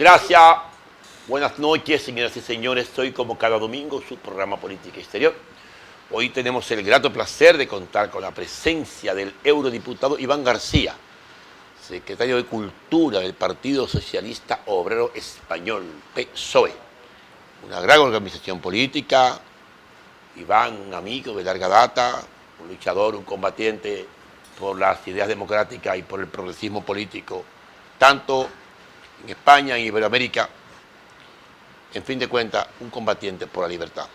Gracias. Buenas noches, señoras y señores. Soy como cada domingo su programa Política Exterior. Hoy tenemos el grato placer de contar con la presencia del eurodiputado Iván García, secretario de Cultura del Partido Socialista Obrero Español, PSOE. Una gran organización política. Iván, un amigo de larga data, un luchador, un combatiente por las ideas democráticas y por el progresismo político, tanto en España, en Iberoamérica. En fin de cuentas, un combatiente por la libertad.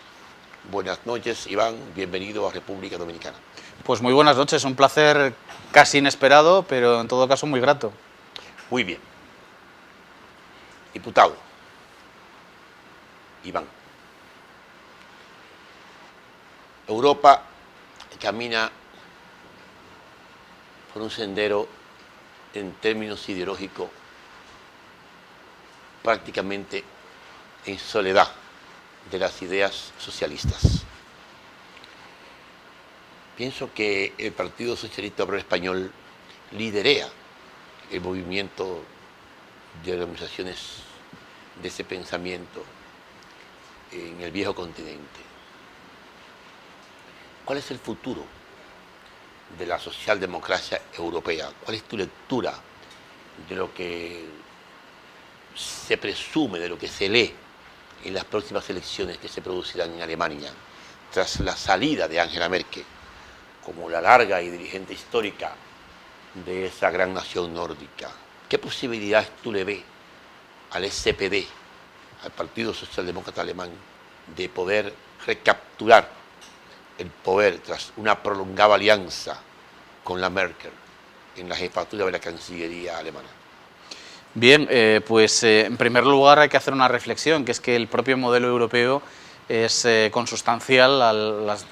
Buenas noches, Iván, bienvenido a República Dominicana. Pues muy buenas noches, un placer casi inesperado, pero en todo caso muy grato. Muy bien. Diputado, Iván. Europa camina por un sendero en términos ideológicos prácticamente en soledad de las ideas socialistas. Pienso que el Partido Socialista Obrero Español liderea el movimiento de organizaciones de ese pensamiento en el viejo continente. ¿Cuál es el futuro de la socialdemocracia europea? ¿Cuál es tu lectura de lo que se presume, de lo que se lee en las próximas elecciones que se producirán en Alemania, tras la salida de Angela Merkel como la larga y dirigente histórica de esa gran nación nórdica? ¿Qué posibilidades tú le ves al SPD, al Partido Socialdemócrata Alemán, de poder recapturar el poder tras una prolongada alianza con la Merkel en la jefatura de la Cancillería alemana? Bien, pues en primer lugar hay que hacer una reflexión, que es que el propio modelo europeo es consustancial a las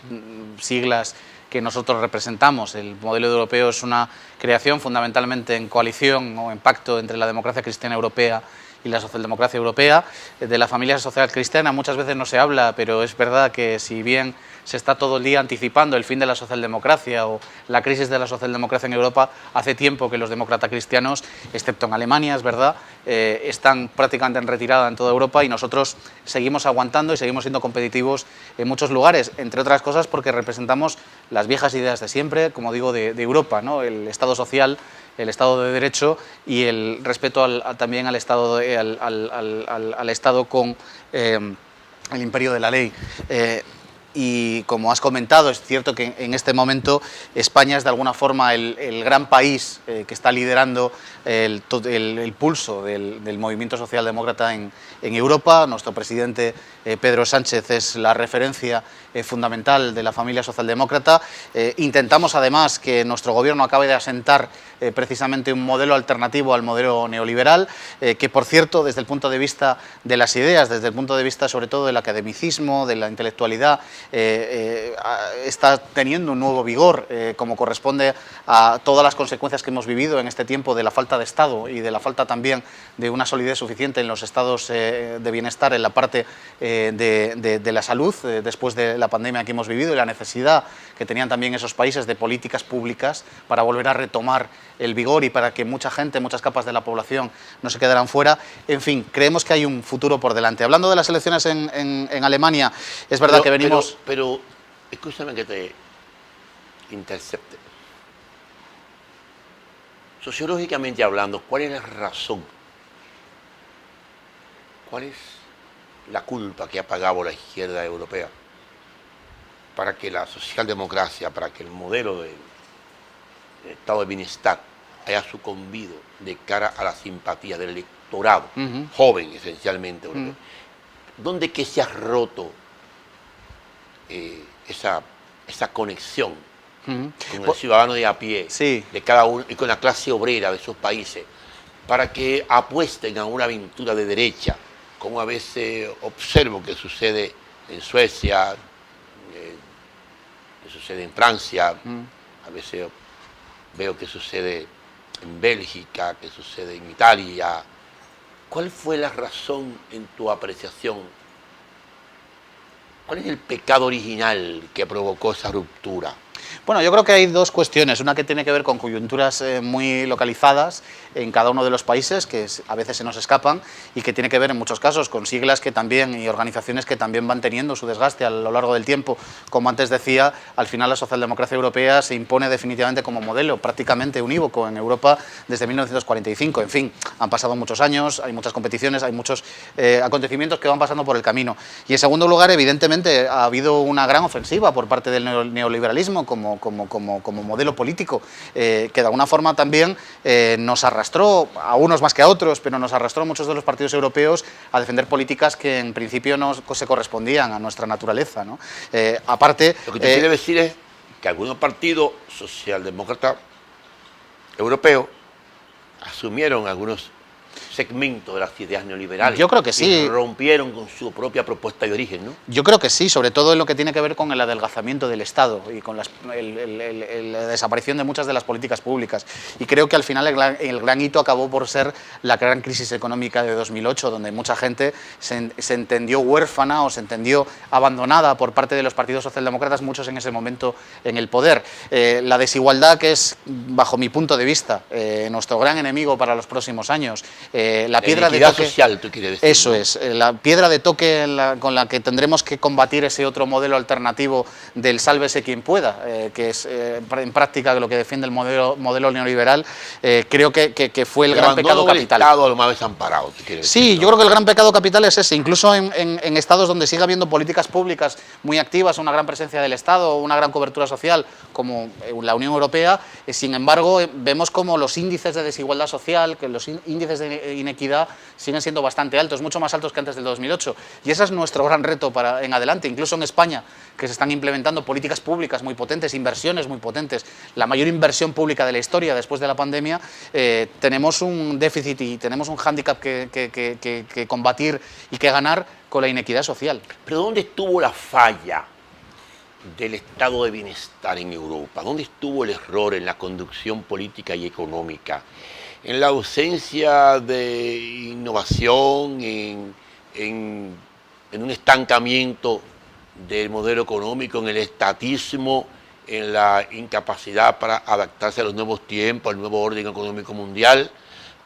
siglas que nosotros representamos. El modelo europeo es una creación fundamentalmente en coalición o en pacto entre la democracia cristiana europea y la socialdemocracia europea. De la familia social cristiana muchas veces no se habla, pero es verdad que si bien se está todo el día anticipando el fin de la socialdemocracia o la crisis de la socialdemocracia en Europa, hace tiempo que los demócratas cristianos, excepto en Alemania, es verdad, están prácticamente en retirada en toda Europa y nosotros seguimos aguantando y seguimos siendo competitivos en muchos lugares, entre otras cosas porque representamos las viejas ideas de siempre, como digo, de Europa, ¿no? El Estado social, el Estado de Derecho y el respeto también al Estado, al Estado con el imperio de la ley. Y como has comentado, es cierto que en este momento España es de alguna forma el gran país que está liderando el pulso del movimiento socialdemócrata en Europa. Nuestro presidente Pedro Sánchez es la referencia fundamental de la familia socialdemócrata. Intentamos además que nuestro gobierno acabe de asentar precisamente un modelo alternativo al modelo neoliberal, que por cierto desde el punto de vista de las ideas, desde el punto de vista sobre todo del academicismo, de la intelectualidad, está teniendo un nuevo vigor, como corresponde a todas las consecuencias que hemos vivido en este tiempo de la falta de Estado y de la falta también de una solidez suficiente en los estados de bienestar en la parte de la salud, después de la pandemia que hemos vivido y la necesidad que tenían también esos países de políticas públicas para volver a retomar el vigor y para que mucha gente, muchas capas de la población no se quedaran fuera. En fin, creemos que hay un futuro por delante. Hablando de las elecciones en Alemania, es verdad que venimos... Pero escúchame que te intercepte. Sociológicamente hablando, ¿cuál es la razón? ¿Cuál es la culpa que ha pagado la izquierda europea para que la socialdemocracia, para que el modelo del estado de bienestar haya sucumbido de cara a la simpatía del electorado, joven esencialmente europeo? ¿Dónde que se ha roto esa conexión con el ciudadano de a pie, de cada uno, y con la clase obrera de esos países, para que apuesten a una aventura de derecha, como a veces observo que sucede en Suecia, que sucede en Francia, a veces veo que sucede en Bélgica, que sucede en Italia? ¿Cuál fue la razón en tu apreciación? ¿Cuál es el pecado original que provocó esa ruptura? Bueno, yo creo que hay dos cuestiones. Una que tiene que ver con coyunturas muy localizadas en cada uno de los países, que a veces se nos escapan, y que tiene que ver en muchos casos con siglas que también y organizaciones que también van teniendo su desgaste a lo largo del tiempo. Como antes decía, al final la socialdemocracia europea se impone definitivamente como modelo prácticamente unívoco en Europa desde 1945. En fin, han pasado muchos años, hay muchas competiciones, hay muchos acontecimientos que van pasando por el camino. Y en segundo lugar, evidentemente, ha habido una gran ofensiva por parte del neoliberalismo como modelo político, que de alguna forma también nos arrastró, a unos más que a otros, pero nos arrastró a muchos de los partidos europeos a defender políticas que en principio no se correspondían a nuestra naturaleza, ¿no? Aparte... Lo que te quiere decir es que algunos partidos socialdemócratas europeos asumieron algunos segmentos de las ideas neoliberales. Yo creo que sí. Y rompieron con su propia propuesta de origen, ¿no? Yo creo que sí, sobre todo en lo que tiene que ver con el adelgazamiento del Estado y con la desaparición de muchas de las políticas públicas. Y creo que al final el gran hito acabó por ser la gran crisis económica de 2008, donde mucha gente se entendió huérfana o se entendió abandonada por parte de los partidos socialdemócratas, muchos en ese momento en el poder. La desigualdad, que es, bajo mi punto de vista, nuestro gran enemigo para los próximos años, la piedra de toque social, tú quieres decir, eso, ¿no? Es la piedra de toque con la que tendremos que combatir ese otro modelo alternativo del sálvese quien pueda, que es en práctica lo que defiende el modelo neoliberal. Creo que fue el gran pecado capital. El Estado lo más desamparado, ¿tú quieres decir? Sí, yo creo que el gran pecado capital es ese, incluso en estados donde sigue habiendo políticas públicas muy activas, una gran presencia del Estado, una gran cobertura social, como la Unión Europea. Sin embargo, vemos como los índices de desigualdad social, que los índices de inequidad siguen siendo bastante altos, mucho más altos que antes del 2008. Y ese es nuestro gran reto en adelante, incluso en España, que se están implementando políticas públicas muy potentes, inversiones muy potentes, la mayor inversión pública de la historia después de la pandemia. Tenemos un déficit y tenemos un hándicap que combatir y que ganar con la inequidad social. Pero ¿dónde estuvo la falla del estado de bienestar en Europa? ¿Dónde estuvo el error en la conducción política y económica? En la ausencia de innovación, en un estancamiento del modelo económico, en el estatismo, en la incapacidad para adaptarse a los nuevos tiempos, al nuevo orden económico mundial,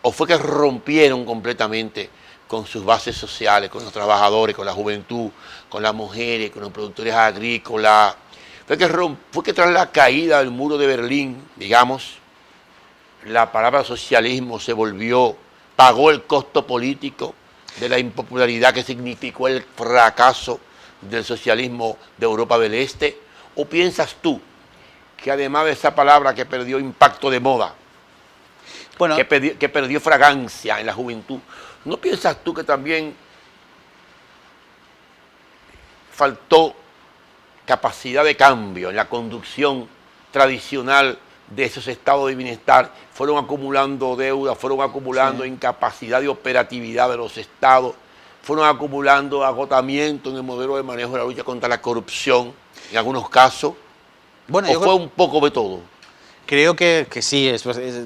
o fue que rompieron completamente con sus bases sociales, con los trabajadores, con la juventud, con las mujeres, con los productores agrícolas. Fue que tras la caída del muro de Berlín, digamos, la palabra socialismo pagó el costo político de la impopularidad que significó el fracaso del socialismo de Europa del Este. ¿O piensas tú que además de esa palabra que perdió impacto de moda, bueno, que perdió fragancia en la juventud, ¿no piensas tú que también faltó capacidad de cambio en la conducción tradicional de esos estados de bienestar? Fueron acumulando deuda, fueron acumulando incapacidad de operatividad de los estados, fueron acumulando agotamiento en el modelo de manejo de la lucha contra la corrupción, en algunos casos. Bueno, ¿o fue un poco de todo? Creo que sí,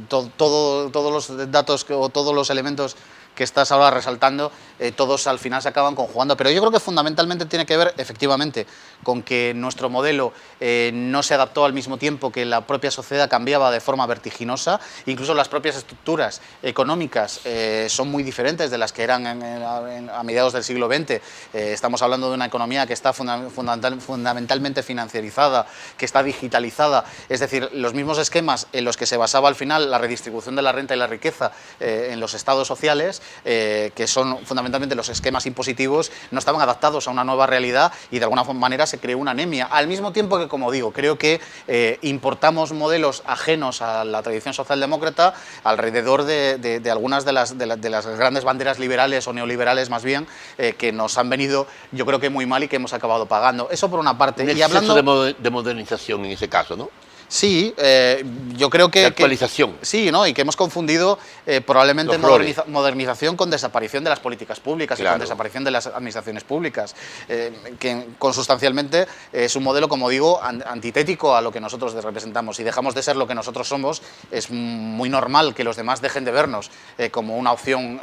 todos los datos o todos los elementos que estás ahora resaltando, todos al final se acaban conjugando. Pero yo creo que fundamentalmente tiene que ver, efectivamente, con que nuestro modelo no se adaptó al mismo tiempo que la propia sociedad cambiaba de forma vertiginosa. Incluso las propias estructuras económicas son muy diferentes de las que eran a mediados del siglo XX. Estamos hablando de una economía que está fundamentalmente financiarizada, que está digitalizada. Es decir, los mismos esquemas en los que se basaba al final la redistribución de la renta y la riqueza en los estados sociales, que son fundamentalmente los esquemas impositivos, no estaban adaptados a una nueva realidad y de alguna manera se creó una anemia. Al mismo tiempo que, como digo, creo que importamos modelos ajenos a la tradición socialdemócrata alrededor de algunas de las grandes banderas liberales o neoliberales más bien, que nos han venido, yo creo que muy mal y que hemos acabado pagando. Eso por una parte. Un exceso de modernización en ese caso, ¿no? Sí, yo creo que... De actualización. Sí, ¿no? Y que hemos confundido probablemente Los roles. modernización con desaparición de las políticas públicas y con desaparición de las administraciones públicas, que consustancialmente es un modelo, como digo, antitético a lo que nosotros representamos. Si dejamos de ser lo que nosotros somos, es muy normal que los demás dejen de vernos como una opción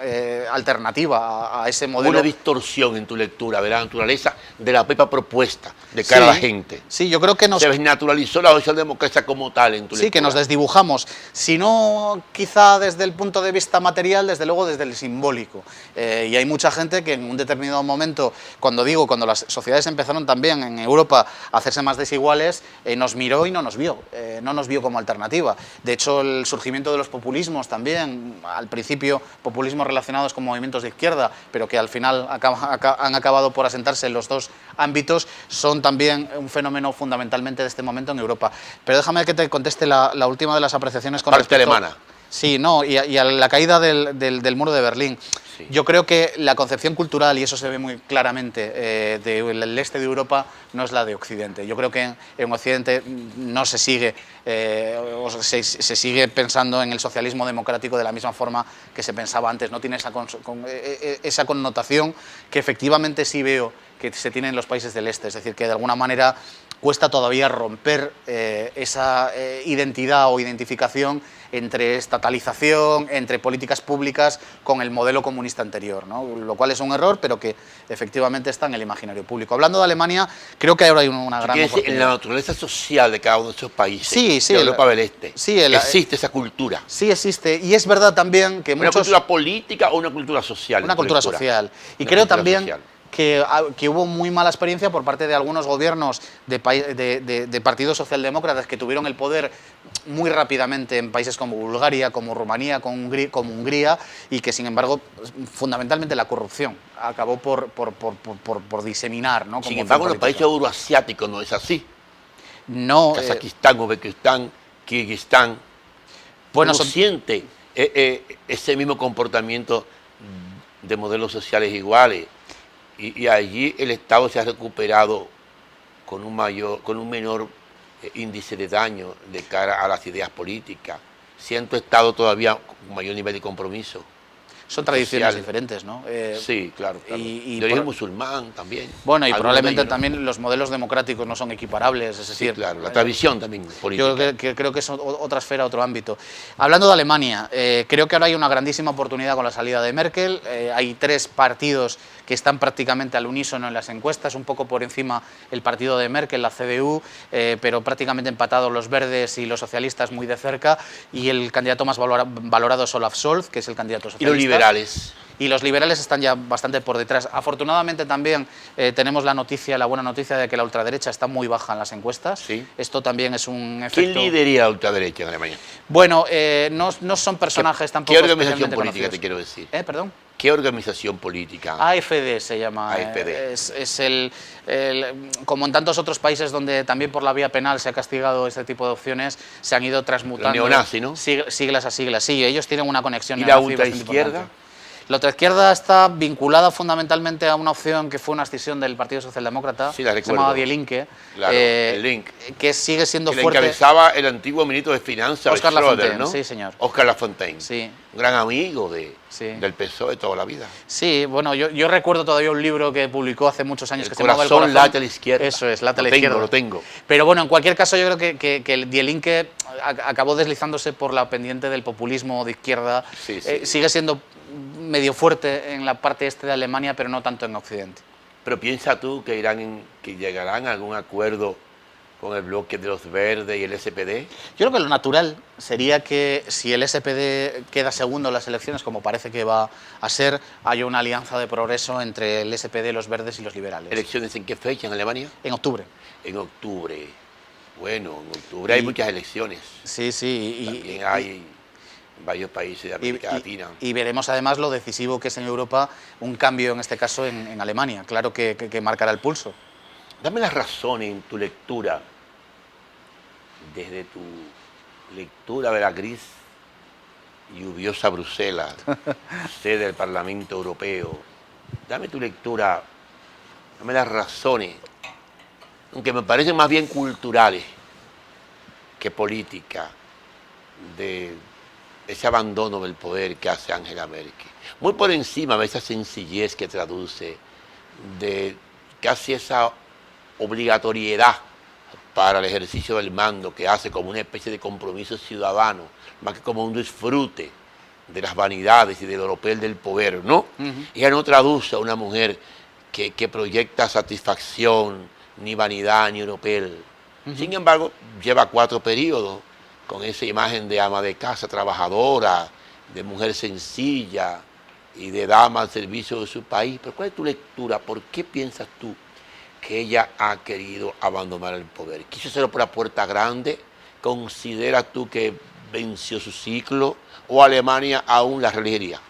alternativa a ese modelo. Una distorsión en tu lectura de la naturaleza de la propia propuesta de cara a la gente. Sí, yo creo que se desnaturalizó la socialdemocracia como tal en tu lectura. Sí, que nos desdibujamos, si no quizá desde el punto de vista material, desde luego desde el simbólico. Y hay mucha gente que en un determinado momento, cuando las sociedades empezaron también en Europa a hacerse más desiguales, nos miró y no nos vio como alternativa. De hecho, el surgimiento de los populismos también, al principio populismos relacionados con movimientos de izquierda, pero que al final han acabado por asentarse en los dos ámbitos, son también un fenómeno fundamentalmente de este momento en Europa. Pero déjame que te conteste la última de las apreciaciones con parte alemana. Sí, no, y a la caída del muro de Berlín. Sí. Yo creo que la concepción cultural, y eso se ve muy claramente, del este de Europa no es la de Occidente. Yo creo que en Occidente no se sigue, se sigue pensando en el socialismo democrático de la misma forma que se pensaba antes. No tiene esa connotación que efectivamente sí veo que se tiene en los países del este. Es decir, que de alguna manera cuesta todavía romper esa identidad o identificación entre estatalización, entre políticas públicas con el modelo comunista anterior, ¿no? Lo cual es un error, pero que efectivamente está en el imaginario público. Hablando de Alemania, creo que ahora hay una gran oportunidad. En la naturaleza social de cada uno de esos países, sí, de Europa del Este, sí, existe esa cultura. Sí existe, y es verdad también que ¿Una cultura política o una cultura social? Una cultura social. Y creo también que hubo muy mala experiencia por parte de algunos gobiernos de partidos socialdemócratas que tuvieron el poder muy rápidamente en países como Bulgaria, como Rumanía, como Hungría, y que sin embargo fundamentalmente la corrupción acabó por diseminar, ¿no? Sin embargo, en los países euroasiáticos no es así. No. Kazajistán, Uzbekistán, Kirguistán, bueno, ¿no siente ese mismo comportamiento de modelos sociales iguales? Y allí el Estado se ha recuperado con un menor índice de daño de cara a las ideas políticas. Siento Estado todavía con mayor nivel de compromiso. Son tradiciones diferentes, ¿no? Sí, claro. Y de origen musulmán también. Bueno, y probablemente también los modelos democráticos no son equiparables, es decir... Sí, claro, la tradición también política. Yo creo que es otra esfera, otro ámbito. Hablando de Alemania, creo que ahora hay una grandísima oportunidad con la salida de Merkel. Hay 3 partidos que están prácticamente al unísono en las encuestas, un poco por encima el partido de Merkel, la CDU, pero prácticamente empatados los verdes y los socialistas muy de cerca, y el candidato más valorado es Olaf Scholz, que es el candidato socialista. ¿Y los liberales? Y los liberales están ya bastante por detrás. Afortunadamente también tenemos la buena noticia de que la ultraderecha está muy baja en las encuestas. ¿Sí? Esto también es un efecto... ¿Quién lideraría la ultraderecha en Alemania? Bueno, no son personajes tampoco... ¿Qué organización política te quiero decir? ¿Perdón? ¿Qué organización política? AfD se llama. AfD. Es como en tantos otros países donde también por la vía penal se ha castigado este tipo de opciones, se han ido transmutando. Neonazi, ¿no? Siglas a siglas. Sí, ellos tienen una conexión. ¿Y la ultraizquierda? La ultraizquierda está vinculada fundamentalmente a una opción que fue una escisión del Partido Socialdemócrata, sí, la recuerdo. Se llamaba Die Linke, claro, el Link, que sigue siendo que fuerte. Le encabezaba el antiguo ministro de Finanzas, Oscar Schröder, Lafontaine, ¿no? sí, señor. Oscar Lafontaine, sí. Un gran amigo del PSOE de toda la vida. Sí, bueno, yo recuerdo todavía un libro que publicó hace muchos años que se llamaba El corazón late a la izquierda. Eso es, late a la izquierda. Lo tengo. Pero bueno, en cualquier caso yo creo que el Die Linke acabó deslizándose por la pendiente del populismo de izquierda. Sí, sí. Sigue siendo medio fuerte en la parte este de Alemania, pero no tanto en Occidente. Pero piensa tú que llegarán a algún acuerdo con el bloque de los verdes y el SPD. Yo creo que lo natural sería que si el SPD queda segundo en las elecciones, como parece que va a ser, haya una alianza de progreso entre el SPD, los verdes y los liberales. ¿Elecciones en qué fecha en Alemania? En octubre. En octubre. Bueno, en octubre hay muchas elecciones. Sí, sí. También hay varios países de América Latina. Y veremos además lo decisivo que es en Europa un cambio, en este caso en Alemania. Claro que marcará el pulso. Dame las razones en tu lectura, desde tu lectura de la gris, lluviosa Bruselas, sede del Parlamento Europeo. Dame tu lectura, dame las razones, aunque me parecen más bien culturales, que política de ese abandono del poder que hace Angela Merkel. Muy por encima de esa sencillez que traduce, de casi esa obligatoriedad para el ejercicio del mando que hace como una especie de compromiso ciudadano, más que como un disfrute de las vanidades y del oropel del poder, ¿no? Ella no traduce a una mujer que proyecta satisfacción, ni vanidad, ni oropel. Sin embargo, lleva 4 periodos con esa imagen de ama de casa trabajadora, de mujer sencilla y de dama al servicio de su país. Pero ¿cuál es tu lectura? ¿Por qué piensas tú que ella ha querido abandonar el poder? ¿Quiso hacerlo por la puerta grande? ¿Consideras tú que venció su ciclo? ¿O Alemania aún la reelegiría?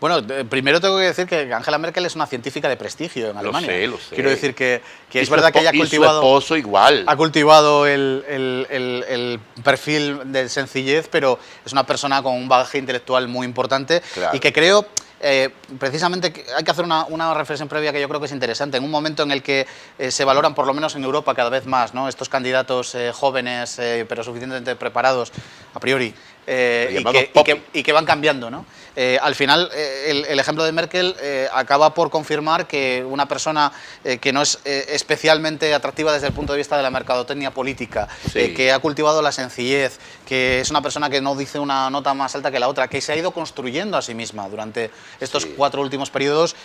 Bueno, primero tengo que decir que Angela Merkel es una científica de prestigio en Alemania. Lo sé. Quiero decir que es verdad que ella ha cultivado... Y su esposo igual. Ha cultivado el perfil de sencillez, pero es una persona con un bagaje intelectual muy importante, claro. Y que creo... precisamente hay que hacer una reflexión previa que yo creo que es interesante. En un momento en el que se valoran, por lo menos en Europa, cada vez más, ¿no?, estos candidatos jóvenes, pero suficientemente preparados a priori, y que van cambiando, ¿no? Al final, el ejemplo de Merkel acaba por confirmar que una persona que no es especialmente atractiva desde el punto de vista de la mercadotecnia política, sí, que ha cultivado la sencillez, que es una persona que no dice una nota más alta que la otra, que se ha ido construyendo a sí misma durante estos 4 últimos periodos,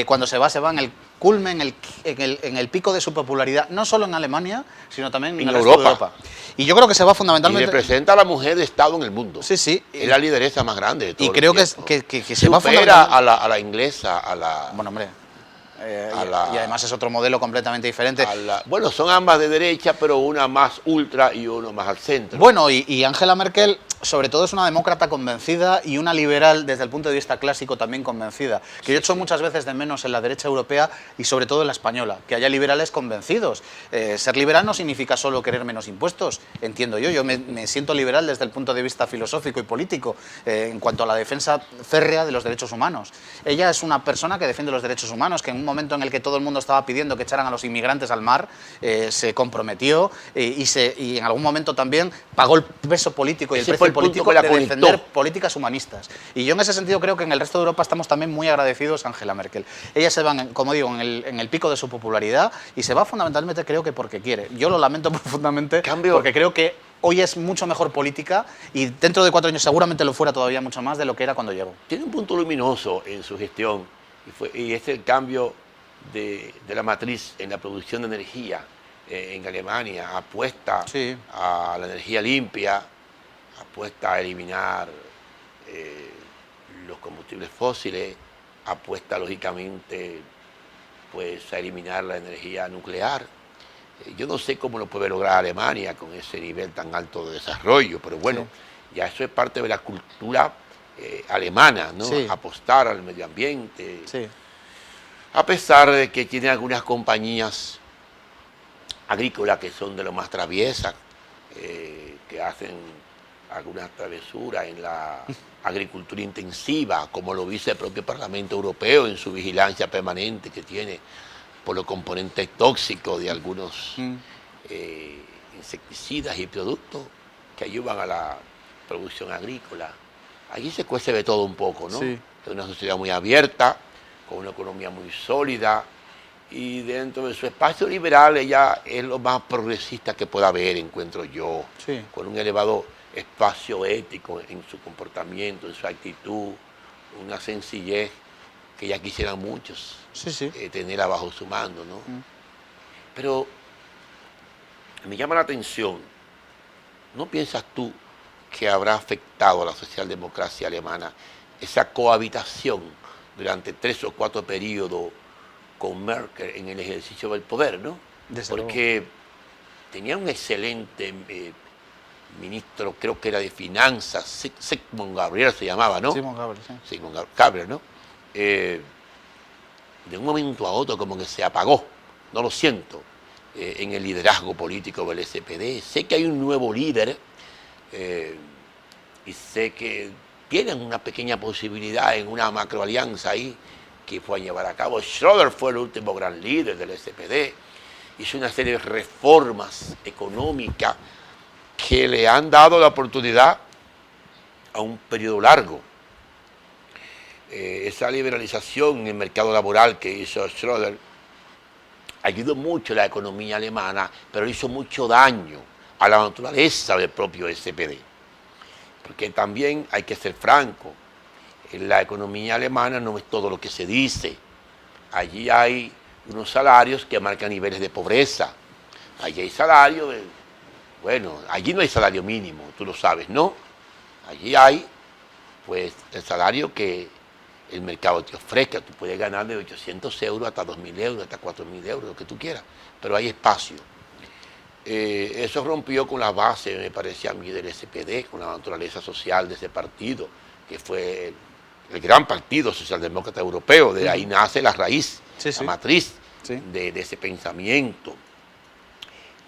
cuando se va en el culmen, en el pico de su popularidad, no solo en Alemania, sino también en el resto de Europa. Y yo creo que se va fundamentalmente... Y representa a la mujer de Estado en el mundo. Sí, sí. Es la lideresa más grande de todo. Y creo que se va supera a la inglesa, a la... Bueno, hombre... y además es otro modelo completamente diferente. Bueno, son ambas de derecha, pero una más ultra y uno más al centro. Bueno, y Angela Merkel, sobre todo, es una demócrata convencida y una liberal desde el punto de vista clásico también convencida, que yo echo muchas veces de menos en la derecha europea y sobre todo en la española, que haya liberales convencidos. Ser liberal no significa solo querer menos impuestos, entiendo yo me siento liberal desde el punto de vista filosófico y político, en cuanto a la defensa férrea de los derechos humanos. Ella es una persona que defiende los derechos humanos, que en un momento en el que todo el mundo estaba pidiendo que echaran a los inmigrantes al mar, se comprometió y en algún momento también pagó el peso político y el precio político de defender políticas humanistas. Y yo en ese sentido creo que en el resto de Europa estamos también muy agradecidos a Angela Merkel. Ella se va, como digo, en el pico de su popularidad y se va fundamentalmente, creo que porque quiere. Yo lo lamento profundamente porque creo que hoy es mucho mejor política y dentro de 4 años seguramente lo fuera todavía mucho más de lo que era cuando llegó. Tiene un punto luminoso en su gestión y es el cambio de la matriz en la producción de energía en Alemania. Apuesta a la energía limpia, apuesta a eliminar los combustibles fósiles, apuesta lógicamente pues a eliminar la energía nuclear. Yo no sé cómo lo puede lograr Alemania con ese nivel tan alto de desarrollo, pero bueno, ya eso es parte de la cultura alemana, ¿no? Apostar al medio ambiente. A pesar de que tiene algunas compañías agrícolas que son de lo más traviesas, que hacen algunas travesuras en la agricultura intensiva, como lo dice el propio Parlamento Europeo en su vigilancia permanente que tiene por los componentes tóxicos de algunos insecticidas y productos que ayudan a la producción agrícola. Allí se cuece de todo un poco, ¿no? Es una sociedad muy abierta, con una economía muy sólida, y dentro de su espacio liberal ella es lo más progresista que pueda haber, encuentro yo, con un elevado espacio ético en su comportamiento, en su actitud, una sencillez que ya quisieran muchos tener bajo su mando, ¿no? Pero me llama la atención, ¿no piensas tú que habrá afectado a la socialdemocracia alemana esa cohabitación durante 3 o 4 periodos con Merkel en el ejercicio del poder, ¿no? Porque tenía un excelente ministro, creo que era de finanzas, Sigmund Gabriel se llamaba, ¿no? Sigmund Gabriel, Sigmund Gabriel, ¿no? De un momento a otro como que se apagó, no lo siento, en el liderazgo político del SPD. Sé que hay un nuevo líder y sé que tienen una pequeña posibilidad en una macroalianza ahí que fue a llevar a cabo. Schröder fue el último gran líder del SPD, hizo una serie de reformas económicas que le han dado la oportunidad a un periodo largo. Esa liberalización en el mercado laboral que hizo Schröder ayudó mucho a la economía alemana, pero hizo mucho daño a la naturaleza del propio SPD. Porque también hay que ser franco, la economía alemana no es todo lo que se dice. Allí hay unos salarios que marcan niveles de pobreza. Allí hay salarios, bueno, allí no hay salario mínimo, tú lo sabes, ¿no? Allí hay, pues, el salario que el mercado te ofrezca. Tú puedes ganar de 800 euros hasta 2.000 euros, hasta 4.000 euros, lo que tú quieras, pero hay espacio. Eso rompió con la base, me parece a mí, del SPD, con la naturaleza social de ese partido, que fue el gran partido socialdemócrata europeo. De ahí nace la raíz, la matriz de ese pensamiento.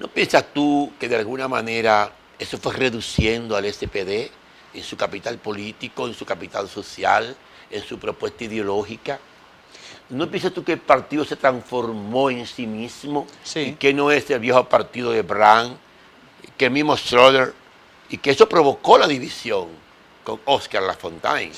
¿No piensas tú que de alguna manera eso fue reduciendo al SPD en su capital político, en su capital social, en su propuesta ideológica? ¿No piensas tú que el partido se transformó en sí mismo? Y que no es el viejo partido de Brandt, que el mismo Schröder, y que eso provocó la división con Oscar Lafontaine.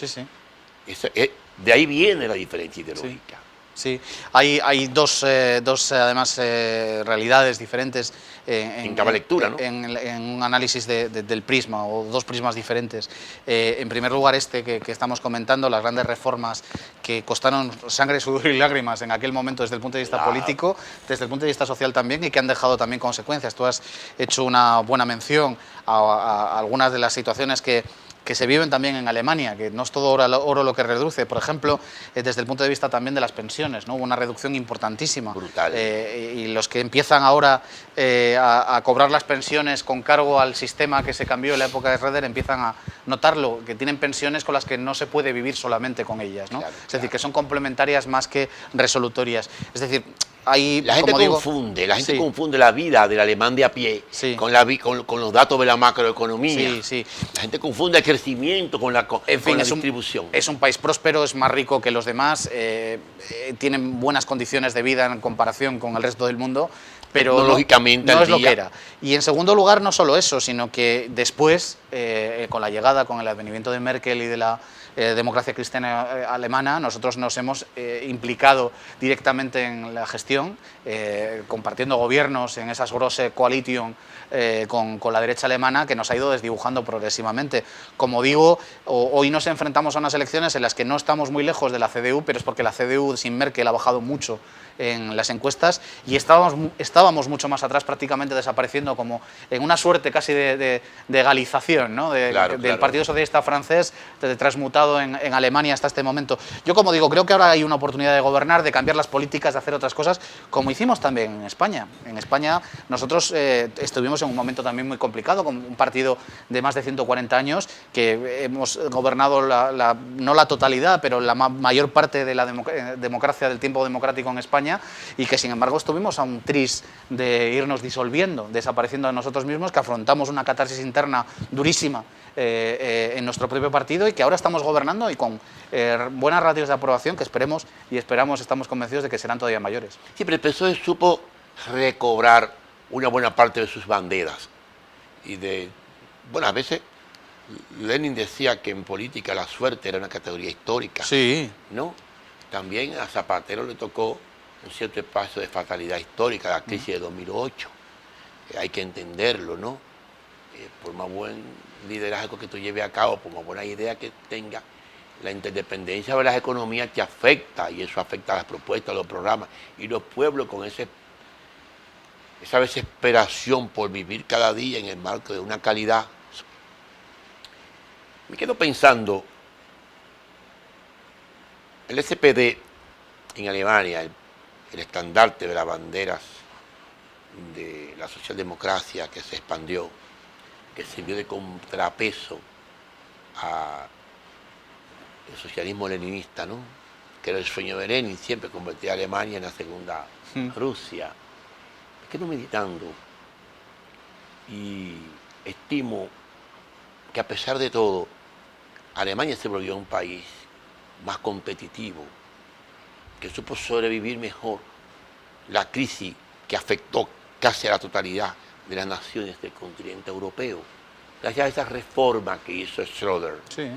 De ahí viene la diferencia ideológica. Sí, hay dos además realidades diferentes en cada lectura, ¿no? En un análisis del prisma, o dos prismas diferentes. En primer lugar, que estamos comentando, las grandes reformas que costaron sangre, sudor y lágrimas en aquel momento desde el punto de vista político, desde el punto de vista social también, y que han dejado también consecuencias. Tú has hecho una buena mención a algunas de las situaciones que se viven también en Alemania, que no es todo oro lo que reduce. Por ejemplo, desde el punto de vista también de las pensiones, ¿no? Hubo una reducción importantísima. Brutal. Y los que empiezan ahora a cobrar las pensiones con cargo al sistema que se cambió en la época de Schröder empiezan a notarlo, que tienen pensiones con las que no se puede vivir solamente con ellas, ¿no? Es decir, que son complementarias más que resolutorias. Es decir, la gente confunde la vida del alemán de a pie con los datos de la macroeconomía. La gente confunde el crecimiento con la distribución. Es un país próspero, es más rico que los demás, tienen buenas condiciones de vida en comparación con el resto del mundo, pero tecnológicamente no es lo que era. Y en segundo lugar, no solo eso, sino que después, con la llegada, con el advenimiento de Merkel y de la democracia cristiana alemana, nosotros nos hemos implicado directamente en la gestión, compartiendo gobiernos en esas Große Koalition con la derecha alemana, que nos ha ido desdibujando progresivamente. Como digo, hoy nos enfrentamos a unas elecciones en las que no estamos muy lejos de la CDU, pero es porque la CDU sin Merkel ha bajado mucho en las encuestas y estábamos mucho más atrás, prácticamente desapareciendo, como en una suerte casi de galización, ¿no? Del Partido Socialista francés, transmutado en Alemania hasta este momento. Yo, como digo, creo que ahora hay una oportunidad de gobernar, de cambiar las políticas, de hacer otras cosas, como hicimos también en España. En España nosotros estuvimos en un momento también muy complicado, con un partido de más de 140 años, que hemos gobernado no la totalidad, pero la mayor parte de la democracia, del tiempo democrático en España, y que sin embargo estuvimos a un tris de irnos disolviendo, desapareciendo de nosotros mismos, que afrontamos una catarsis interna durísima en nuestro propio partido, y que ahora estamos gobernando y con buenas ratios de aprobación que esperamos, estamos convencidos de que serán todavía mayores. Sí, pero el PSOE supo recobrar una buena parte de sus banderas. Bueno, a veces Lenin decía que en política la suerte era una categoría histórica. Sí. ¿No? También a Zapatero le tocó un cierto espacio de fatalidad histórica, la crisis de 2008. Hay que entenderlo, ¿no? Por más buen liderazgo que tú lleves a cabo, por más buena idea que tenga, la interdependencia de las economías te afecta, y eso afecta a las propuestas, a los programas, y los pueblos con esa desesperación por vivir cada día en el marco de una calidad. Me quedo pensando, el SPD en Alemania, el estandarte de las banderas de la socialdemocracia que se expandió, que sirvió de contrapeso al socialismo leninista, ¿no? Que era el sueño de Lenin, siempre convertir a Alemania en la segunda Rusia. Me quedo meditando y estimo que a pesar de todo, Alemania se volvió un país más competitivo, que supo sobrevivir mejor la crisis que afectó casi a la totalidad de las naciones del continente europeo. Gracias a esa reforma que hizo Schröder, Sí.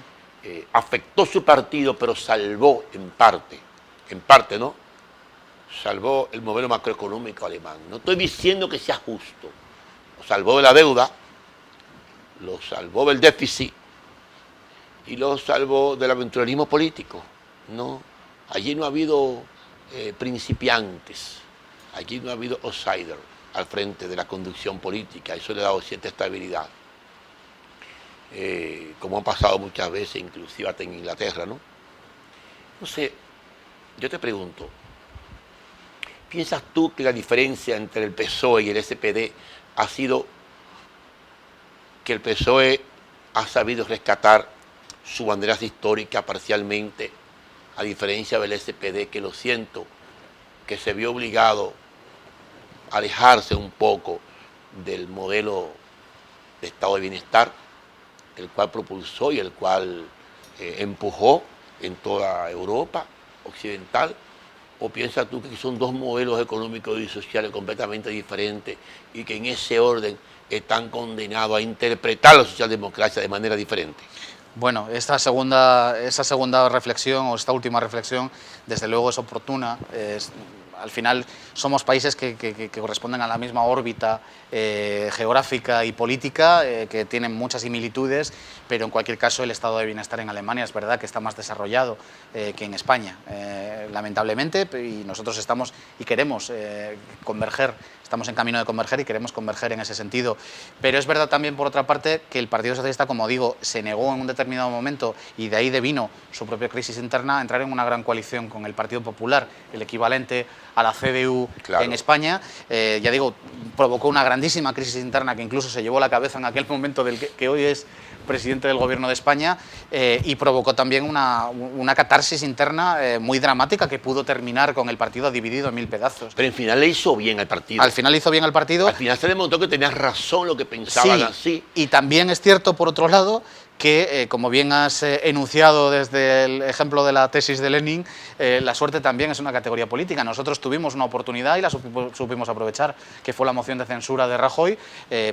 Afectó su partido, pero salvó en parte, ¿no? Salvó el modelo macroeconómico alemán. No estoy diciendo que sea justo. Lo salvó de la deuda, lo salvó del déficit y lo salvó del aventurerismo político. No, allí no ha habido principiantes, allí no ha habido outsiders al frente de la conducción política. Eso le ha dado cierta estabilidad. Como ha pasado muchas veces, inclusive hasta en Inglaterra, ¿no? Entonces, yo te pregunto, ¿piensas tú que la diferencia entre el PSOE y el SPD ha sido que el PSOE ha sabido rescatar su bandera histórica parcialmente, a diferencia del SPD, que lo siento, que se vio obligado a alejarse un poco del modelo de estado de bienestar, el cual propulsó y el cual empujó en toda Europa occidental? ¿O piensas tú que son dos modelos económicos y sociales completamente diferentes y que en ese orden están condenados a interpretar la socialdemocracia de manera diferente? Bueno, esa segunda reflexión o esta última reflexión, desde luego es oportuna. Al final somos países que corresponden a la misma órbita geográfica y política, que tienen muchas similitudes, pero en cualquier caso el estado de bienestar en Alemania es verdad que está más desarrollado que en España, lamentablemente, y nosotros estamos y queremos converger. Estamos en camino de converger y queremos converger en ese sentido. Pero es verdad también, por otra parte, que el Partido Socialista, como digo, se negó en un determinado momento, y de ahí devino su propia crisis interna, a entrar en una gran coalición con el Partido Popular, el equivalente a la CDU en España. Ya digo, provocó una grandísima crisis interna que incluso se llevó la cabeza en aquel momento del que hoy es presidente del Gobierno de España, y provocó también una catarsis interna muy dramática que pudo terminar con el partido dividido en 1000 pedazos. Pero al final le hizo bien al partido. Al final hizo bien al partido. Al final se demostró que tenías razón lo que pensaban sí, así. Y también es cierto, por otro lado, que, como bien has enunciado desde el ejemplo de la tesis de Lenin, la suerte también es una categoría política. Nosotros tuvimos una oportunidad y la supimos aprovechar, que fue la moción de censura de Rajoy,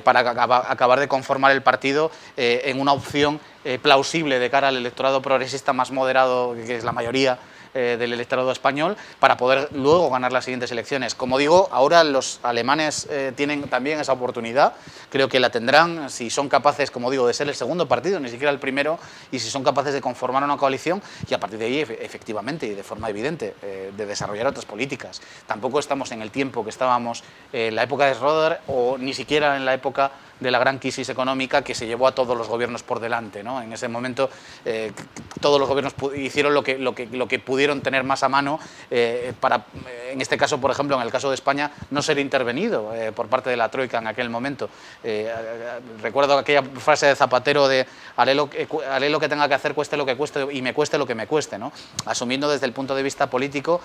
para acabar de conformar el partido en una opción plausible de cara al electorado progresista más moderado, que es la mayoría del electorado español, para poder luego ganar las siguientes elecciones. Como digo, ahora los alemanes tienen también esa oportunidad, creo que la tendrán si son capaces, como digo, de ser el segundo partido, ni siquiera el primero, y si son capaces de conformar una coalición y a partir de ahí, efectivamente y de forma evidente, de desarrollar otras políticas. Tampoco estamos en el tiempo que estábamos en la época de Schröder, o ni siquiera en la época de la gran crisis económica que se llevó a todos los gobiernos por delante, ¿no? En ese momento todos los gobiernos hicieron lo que pudieron tener más a mano para, en este caso, por ejemplo, en el caso de España, no ser intervenido por parte de la Troika en aquel momento. Recuerdo aquella frase de Zapatero de haré lo que tenga que hacer, cueste lo que cueste y me cueste lo que me cueste, ¿no? Asumiendo desde el punto de vista político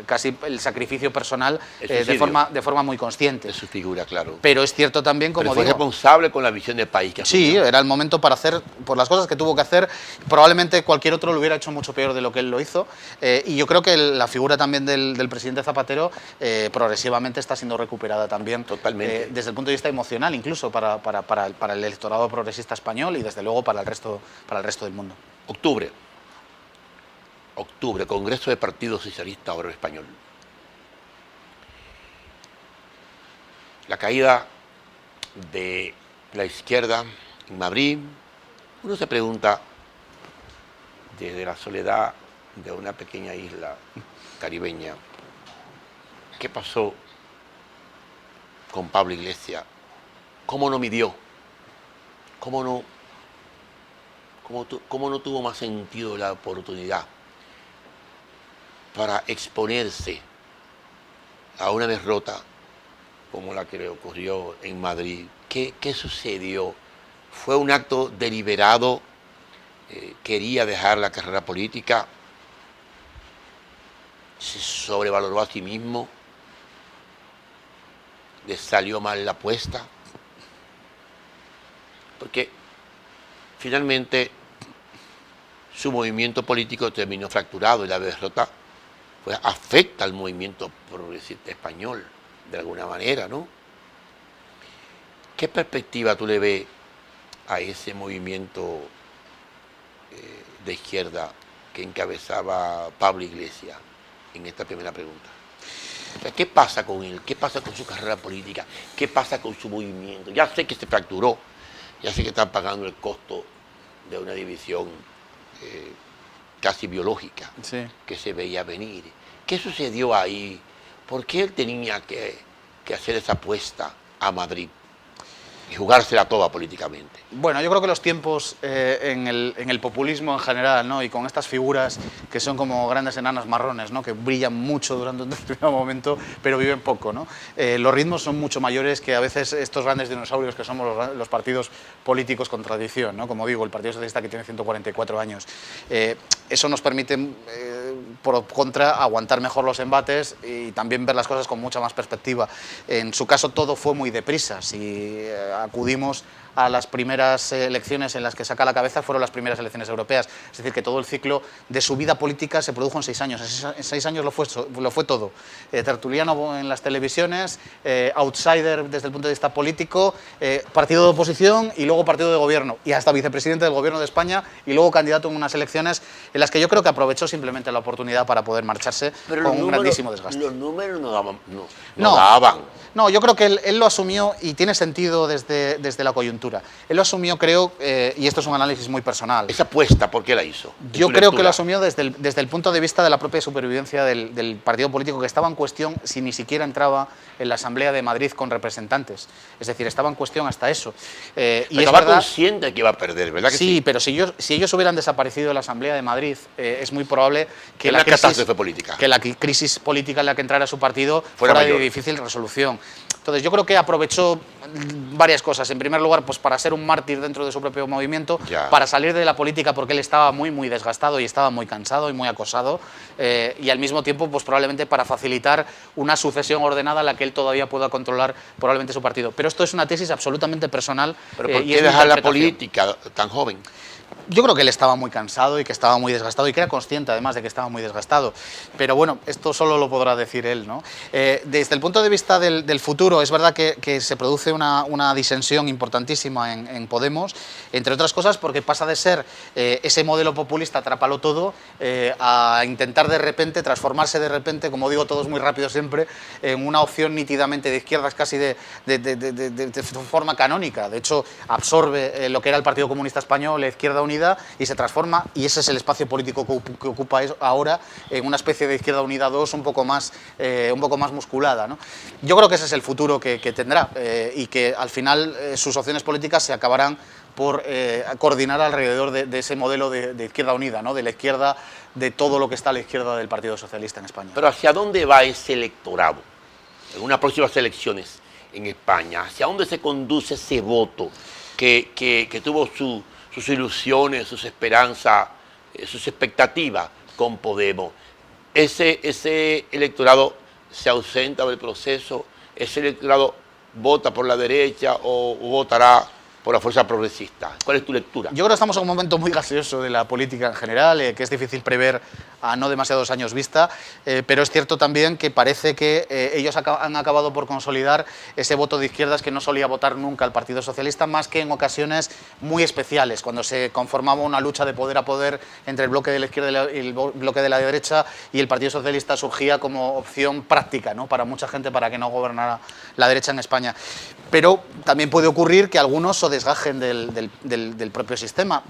casi el sacrificio personal de forma muy consciente. Es su figura, claro. Pero es cierto también, como digo, responsable con la visión de país que asumió. Sí, era el momento para hacer por las cosas que tuvo que hacer. Probablemente cualquier otro lo hubiera hecho mucho peor de lo que él lo hizo, y yo creo que la figura también del presidente Zapatero progresivamente está siendo recuperada también. Totalmente. Desde el punto de vista emocional, incluso para el electorado progresista español y desde luego para el resto del mundo. Octubre, Congreso de Partido Socialista Obrero Español. La caída de la izquierda en Madrid. Uno se pregunta, desde la soledad de una pequeña isla caribeña, ¿qué pasó con Pablo Iglesias? ¿Cómo no midió? ¿Cómo no tuvo más sentido la oportunidad para exponerse a una derrota como la que le ocurrió en Madrid? ¿Qué sucedió? ¿Fue un acto deliberado? ¿Quería dejar la carrera política? ¿Se sobrevaloró a sí mismo? ¿Le salió mal la apuesta? Porque finalmente su movimiento político terminó fracturado y la derrota pues afecta al movimiento progresista español de alguna manera, ¿no? ¿Qué perspectiva tú le ves a ese movimiento de izquierda que encabezaba Pablo Iglesias en esta primera pregunta? O sea, ¿qué pasa con él? ¿Qué pasa con su carrera política? ¿Qué pasa con su movimiento? Ya sé que se fracturó, ya sé que están pagando el costo de una división casi biológica que se veía venir. ¿Qué sucedió ahí? ¿Por qué él tenía que hacer esa apuesta a Madrid y jugársela toda políticamente? Bueno, yo creo que los tiempos en el populismo en general, ¿no? Y con estas figuras que son como grandes enanas marrones, ¿no? Que brillan mucho durante un determinado momento, pero viven poco, ¿no? Los ritmos son mucho mayores que a veces estos grandes dinosaurios que somos los partidos políticos con tradición, ¿no? Como digo, el Partido Socialista, que tiene 144 años. Eso nos permite, por contra, aguantar mejor los embates y también ver las cosas con mucha más perspectiva. En su caso todo fue muy deprisa. Si acudimos a las primeras elecciones en las que saca la cabeza, fueron las primeras elecciones europeas. Es decir, que todo el ciclo de su vida política se produjo en 6 años. En 6 años lo fue todo. Tertuliano en las televisiones, outsider desde el punto de vista político, partido de oposición y luego partido de gobierno, y hasta vicepresidente del gobierno de España, y luego candidato en unas elecciones en las que yo creo que aprovechó simplemente la oportunidad para poder marcharse. Pero con un grandísimo desgaste. Los números no daban. No, yo creo que él lo asumió, y tiene sentido desde la coyuntura. Él lo asumió, creo, y esto es un análisis muy personal. Esa apuesta, ¿por qué la hizo? Yo creo que lo asumió desde el punto de vista de la propia supervivencia del partido político, que estaba en cuestión si ni siquiera entraba en la Asamblea de Madrid con representantes. Es decir, estaba en cuestión hasta eso. Y estaba consciente de que iba a perder, ¿verdad que sí? Sí, pero si ellos hubieran desaparecido de la Asamblea de Madrid, es muy probable que la catástrofe política. Que la crisis política en la que entrara su partido fuera de difícil resolución. Entonces, yo creo que aprovechó varias cosas. En primer lugar, pues para ser un mártir dentro de su propio movimiento, para salir de la política porque él estaba muy desgastado y estaba muy cansado y muy acosado, y al mismo tiempo, pues probablemente para facilitar una sucesión ordenada a la que él todavía pueda controlar probablemente su partido. Pero esto es una tesis absolutamente personal. ¿Pero por qué dejar la política tan joven? Yo creo que él estaba muy cansado y que estaba muy desgastado y que era consciente además de que estaba muy desgastado. Pero bueno, esto solo lo podrá decir él, ¿no? Desde el punto de vista del futuro, es verdad que se produce una disensión importantísima en Podemos, entre otras cosas porque pasa de ser ese modelo populista trápalo todo a intentar de repente, transformarse de repente, como digo, todo es muy rápido siempre, en una opción nítidamente de izquierdas, casi de forma canónica. De hecho, absorbe lo que era el Partido Comunista Español, la Izquierda Unida, y se transforma, y ese es el espacio político que ocupa ahora, en una especie de Izquierda Unida 2 un poco más musculada, ¿no? Yo creo que ese es el futuro que tendrá, y que al final sus opciones políticas se acabarán por coordinar alrededor de ese modelo de Izquierda Unida, ¿no? De la izquierda, de todo lo que está a la izquierda del Partido Socialista en España. Pero ¿hacia dónde va ese electorado en unas próximas elecciones en España? ¿Hacia dónde se conduce ese voto que tuvo sus ilusiones, sus esperanzas, sus expectativas con Podemos? Ese electorado se ausenta del proceso, ese electorado vota por la derecha o votará por la fuerza progresista. ¿Cuál es tu lectura? Yo creo que estamos en un momento muy gaseoso de la política en general, que es difícil prever a no demasiados años vista, pero es cierto también que parece que ellos han acabado por consolidar ese voto de izquierdas que no solía votar nunca al Partido Socialista, más que en ocasiones muy especiales, cuando se conformaba una lucha de poder a poder entre el bloque de la izquierda y el bloque de la derecha, y el Partido Socialista surgía como opción práctica, ¿no? Para mucha gente, para que no gobernara la derecha en España. Pero también puede ocurrir que algunos se desgajen del propio sistema.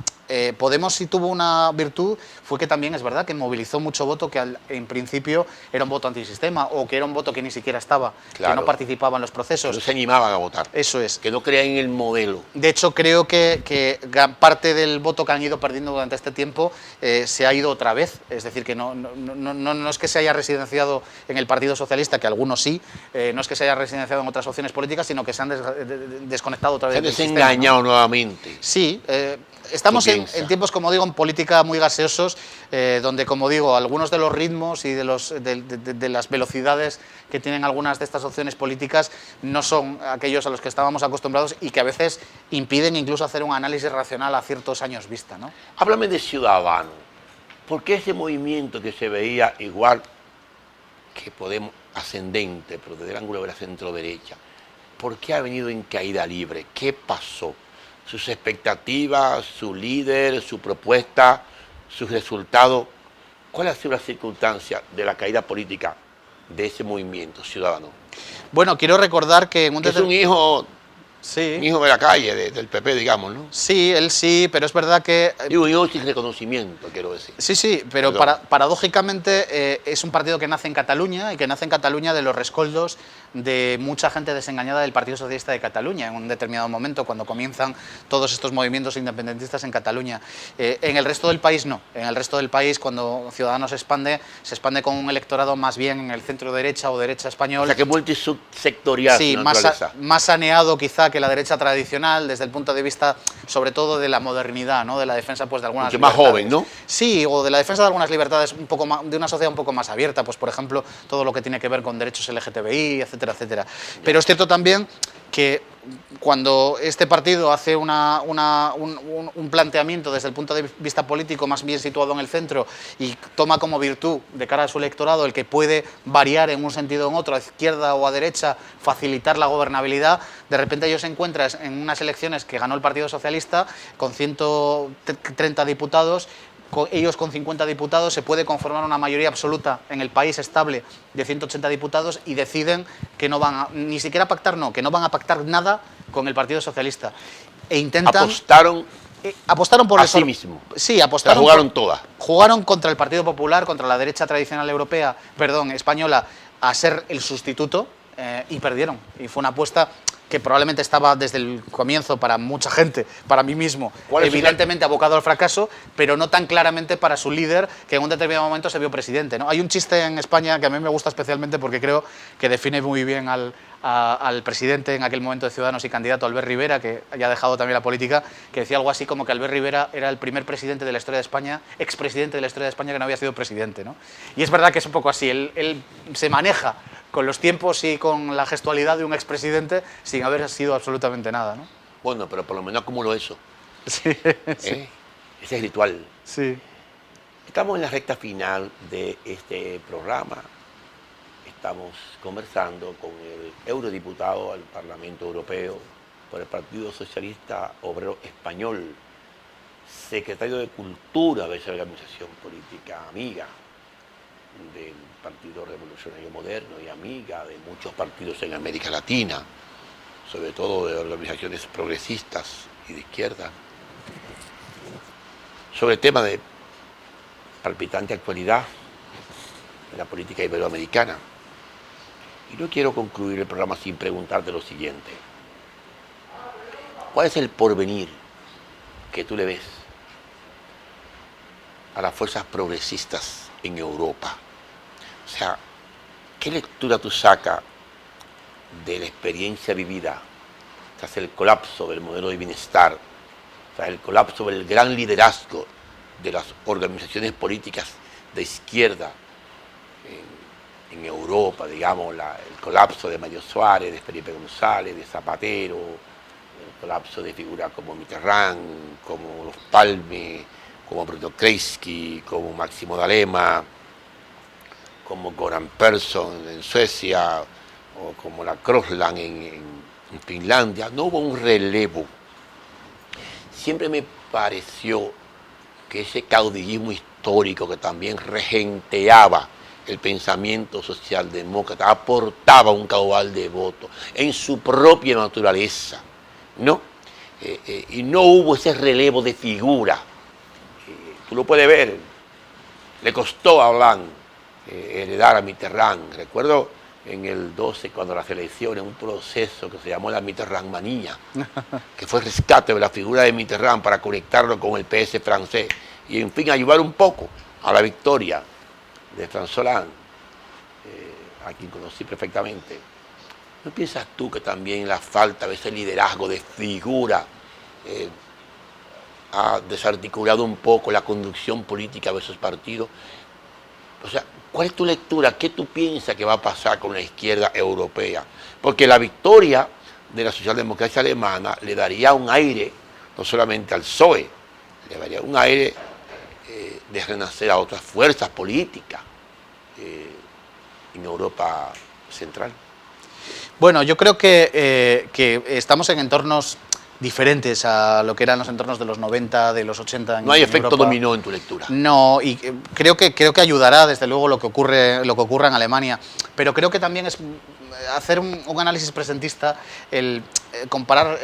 Podemos, si tuvo una virtud, fue que también es verdad que movilizó mucho voto que en principio era un voto antisistema, o que era un voto que ni siquiera estaba, claro, que no participaba en los procesos. No se animaban a votar. Eso es. Que no creían en el modelo. De hecho, creo que gran parte del voto que han ido perdiendo durante este tiempo se ha ido otra vez. Es decir, que no es que se haya residenciado en el Partido Socialista, que algunos sí, no es que se haya residenciado en otras opciones políticas, sino que se han desconectado otra vez del sistema. Se han desengañado nuevamente. Sí, estamos en tiempos, como digo, en política muy gaseosos, donde, como digo, algunos de los ritmos y de las velocidades que tienen algunas de estas opciones políticas no son aquellos a los que estábamos acostumbrados, y que a veces impiden incluso hacer un análisis racional a ciertos años vista, ¿no? Háblame de Ciudadanos. ¿Por qué ese movimiento que se veía igual que Podemos ascendente, pero desde el ángulo de la centro-derecha, ¿por qué ha venido en caída libre? ¿Qué pasó? Sus expectativas, su líder, su propuesta, sus resultados. ¿Cuál ha sido la circunstancia de la caída política de ese movimiento ciudadano? Bueno, quiero recordar que en Que es un hijo Sí, de la calle, del PP, digamos, ¿no? sí, él sí, pero es verdad que Y un hijo sin reconocimiento, quiero decir. sí, sí, pero Perdón. paradójicamente es un partido que nace en Cataluña y que nace en Cataluña de los rescoldos de mucha gente desengañada del Partido Socialista de Cataluña en un determinado momento, cuando comienzan todos estos movimientos independentistas en Cataluña. En el resto del país no. En el resto del país, cuando Ciudadanos se expande con un electorado más bien en el centro derecha o derecha español. O sea, que multisectorial. Sí, más saneado quizá que la derecha tradicional, desde el punto de vista, sobre todo, de la modernidad, ¿no? De la defensa pues, de algunas libertades. Más joven, ¿no? Sí, o de la defensa de algunas libertades un poco más, de una sociedad un poco más abierta, pues por ejemplo, todo lo que tiene que ver con derechos LGTBI, etcétera, etcétera. Pero es cierto también que cuando este partido hace un planteamiento desde el punto de vista político más bien situado en el centro y toma como virtud de cara a su electorado el que puede variar en un sentido o en otro, a izquierda o a derecha, facilitar la gobernabilidad, de repente ellos se encuentran en unas elecciones que ganó el Partido Socialista con 130 diputados. Ellos con 50 diputados se puede conformar una mayoría absoluta en el país estable de 180 diputados y deciden que no van a, ni siquiera pactar, no, que no van a pactar nada con el Partido Socialista. E intentan... Apostaron por a sí mismo. Sí, apostaron. La jugaron todas. Jugaron contra el Partido Popular, contra la derecha tradicional europea, española, a ser el sustituto y perdieron. Y fue una apuesta que probablemente estaba desde el comienzo para mucha gente, para mí mismo, evidentemente abocado al fracaso, pero no tan claramente para su líder, que en un determinado momento se vio presidente, ¿no? Hay un chiste en España que a mí me gusta especialmente porque creo que define muy bien al presidente en aquel momento de Ciudadanos y candidato Albert Rivera, que ya ha dejado también la política, que decía algo así como que Albert Rivera era el primer presidente de la historia de España, expresidente de la historia de España que no había sido presidente, ¿no? Y es verdad que es un poco así, él se maneja con los tiempos y con la gestualidad de un expresidente sin haber sido absolutamente nada, ¿no? Bueno, pero por lo menos acumuló eso. Sí, sí. Ese ritual. Sí. Estamos en la recta final de este programa. Estamos conversando con el eurodiputado al Parlamento Europeo por el Partido Socialista Obrero Español, secretario de Cultura de esa organización política amiga del Partido Revolucionario Moderno y amiga de muchos partidos en América Latina, sobre todo de organizaciones progresistas y de izquierda, sobre el tema de palpitante actualidad en la política iberoamericana. Y no quiero concluir el programa sin preguntarte lo siguiente. ¿Cuál es el porvenir que tú le ves a las fuerzas progresistas en Europa? O sea, ¿qué lectura tú sacas de la experiencia vivida tras el colapso del modelo de bienestar, tras el colapso del gran liderazgo de las organizaciones políticas de izquierda en Europa, digamos, el colapso de Mario Suárez, de Felipe González, de Zapatero, el colapso de figuras como Mitterrand, como los Palme, como Bruno Kreisky, como Máximo D'Alema, como Goran Persson en Suecia, o como la Crossland en Finlandia? No hubo un relevo. Siempre me pareció que ese caudillismo histórico que también regenteaba el pensamiento socialdemócrata aportaba un caudal de votos en su propia naturaleza, ¿no? Y no hubo ese relevo de figura. Tú lo puedes ver, le costó a Hollande heredar a Mitterrand. Recuerdo en el 12, cuando las elecciones, un proceso que se llamó la Mitterrand-manía, que fue el rescate de la figura de Mitterrand para conectarlo con el PS francés y, en fin, ayudar un poco a la victoria de François Hollande, a quien conocí perfectamente. ¿No piensas tú que también la falta de ese liderazgo de figura ha desarticulado un poco la conducción política de esos partidos? O sea, ¿cuál es tu lectura? ¿Qué tú piensas que va a pasar con la izquierda europea? Porque la victoria de la socialdemocracia alemana le daría un aire, no solamente al PSOE, le daría un aire de renacer a otras fuerzas políticas en Europa Central. Bueno, yo creo que estamos en entornos diferentes a lo que eran los entornos de los 90, de los 80 en No hay efecto Europa. dominó en tu lectura. No, y creo que ayudará desde luego lo que ocurre en Alemania, pero creo que también es hacer un análisis presentista, el comparar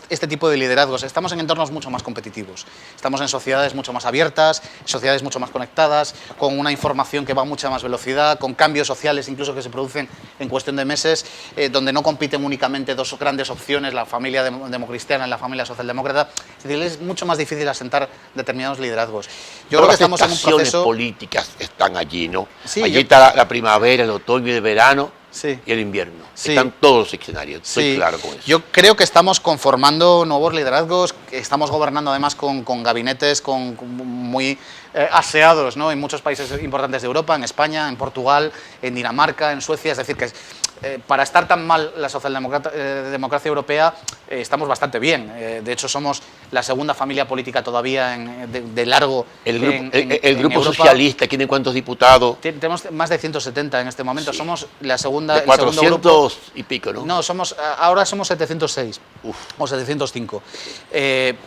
este tipo de liderazgos. Estamos en entornos mucho más competitivos, estamos en sociedades mucho más abiertas, sociedades mucho más conectadas, con una información que va a mucha más velocidad, con cambios sociales incluso que se producen en cuestión de meses, donde no compiten únicamente dos grandes opciones, la familia democristiana y la familia socialdemócrata. Es decir, es mucho más difícil asentar determinados liderazgos. Yo creo que estamos en un proceso... Las políticas están allí, ¿no? Sí, allí está la primavera, el otoño y el verano. Sí. Y el invierno. Sí. Están todos los escenarios, estoy Sí. claro con eso. Yo creo que estamos conformando nuevos liderazgos, que estamos gobernando además con gabinetes muy aseados, ¿no? En muchos países importantes de Europa, en España, en Portugal, en Dinamarca, en Suecia. Es decir, que para estar tan mal la socialdemocracia europea estamos bastante bien. De hecho, somos la segunda familia política todavía de largo. El grupo, en grupo Europa. socialista tiene ¿cuántos diputados? Tenemos más de 170 en este momento. Sí. Somos la segunda. De el segundo 400 grupo. y pico, ¿no? No, ahora somos 706. Uf. O 705.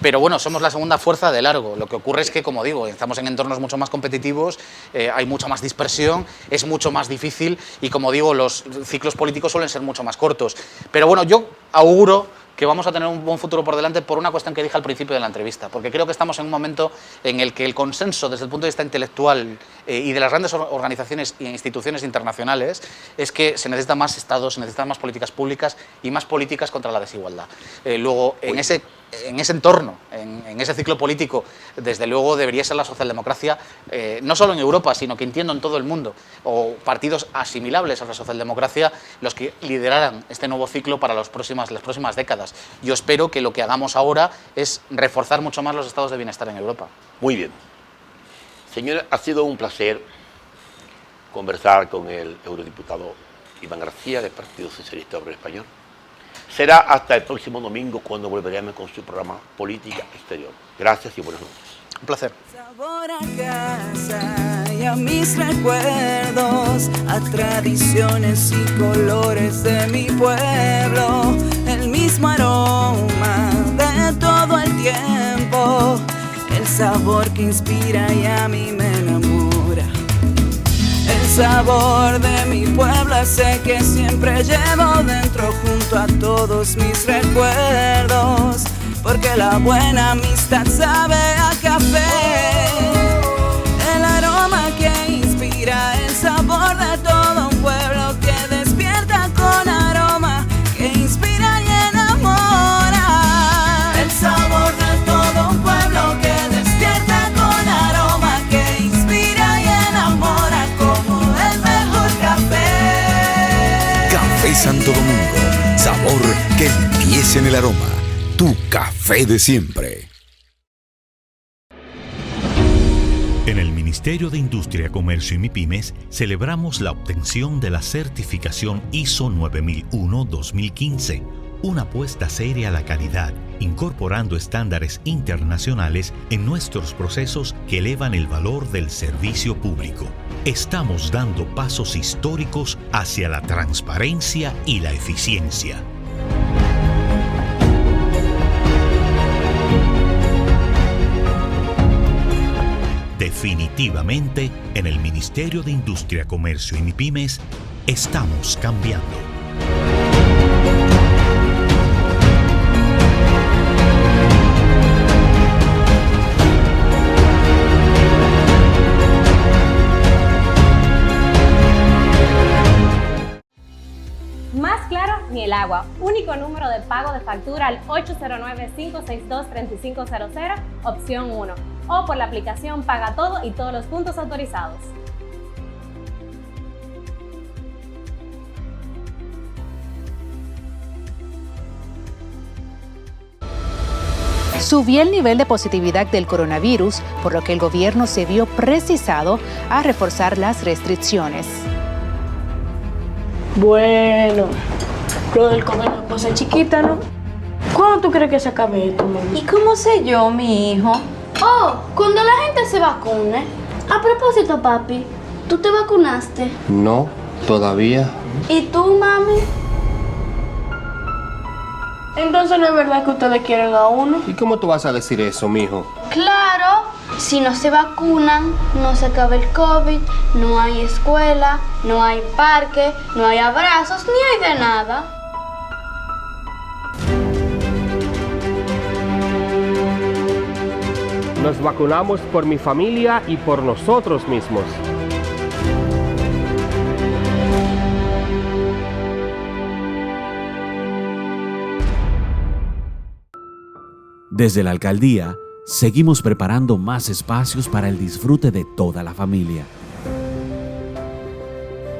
Pero bueno, somos la segunda fuerza de largo. Lo que ocurre es que, como digo, estamos en entornos mucho más competitivos, hay mucha más dispersión, es mucho más difícil y, como digo, los ciclos políticos suelen ser mucho más cortos. Pero bueno, yo auguro que vamos a tener un buen futuro por delante por una cuestión que dije al principio de la entrevista, porque creo que estamos en un momento en el que el consenso desde el punto de vista intelectual y de las grandes organizaciones e instituciones internacionales es que se necesitan más estados, se necesitan más políticas públicas y más políticas contra la desigualdad. Luego, en ese entorno, en ese ciclo político, desde luego debería ser la socialdemocracia, no solo en Europa, sino que entiendo en todo el mundo, o partidos asimilables a la socialdemocracia, los que lideraran este nuevo ciclo para las próximas décadas. Yo espero que lo que hagamos ahora es reforzar mucho más los estados de bienestar en Europa. Muy bien. Señora, ha sido un placer conversar con el eurodiputado Iván García del Partido Socialista Obrero Español. Será hasta el próximo domingo cuando volveremos con su programa Política Exterior. Gracias y buenas noches. Un placer. Sabor a casa y a mis recuerdos, a tradiciones y colores de mi pueblo, el mismo aroma de todo el tiempo, el sabor que inspira y a mí me enamora. El sabor de mi pueblo sé que siempre llevo dentro junto a todos mis recuerdos, porque la buena amistad sabe a café, el aroma que inspira, el sabor de todo un pueblo que despierta con aroma, que inspira y enamora. El sabor de todo un pueblo que despierta con aroma, que inspira y enamora como el mejor café. Café Santo Domingo, sabor que empieza en el aroma. Tu café de siempre. En el Ministerio de Industria, Comercio y MIPYMES celebramos la obtención de la certificación ISO 9001-2015, una apuesta seria a la calidad, incorporando estándares internacionales en nuestros procesos que elevan el valor del servicio público. Estamos dando pasos históricos hacia la transparencia y la eficiencia. Definitivamente, en el Ministerio de Industria, Comercio y MIPYMES, estamos cambiando. Más claro ni el agua. Único número de pago de factura al 809-562-3500, opción 1. O por la aplicación Paga Todo y todos los puntos autorizados. Subió el nivel de positividad del coronavirus, por lo que el gobierno se vio precisado a reforzar las restricciones. Bueno, lo del COVID es cosa chiquita, ¿no? ¿Cuándo tú crees que se acabe esto, mami? ¿Y cómo sé yo, mi hijo? Oh, cuando la gente se vacune. A propósito, papi, ¿tú te vacunaste? No, todavía. ¿Y tú, mami? Entonces no es verdad que ustedes quieren a uno. ¿Y cómo tú vas a decir eso, mijo? Claro, si no se vacunan, no se acaba el COVID, no hay escuela, no hay parque, no hay abrazos, ni hay de nada. Nos vacunamos por mi familia y por nosotros mismos. Desde la alcaldía, seguimos preparando más espacios para el disfrute de toda la familia.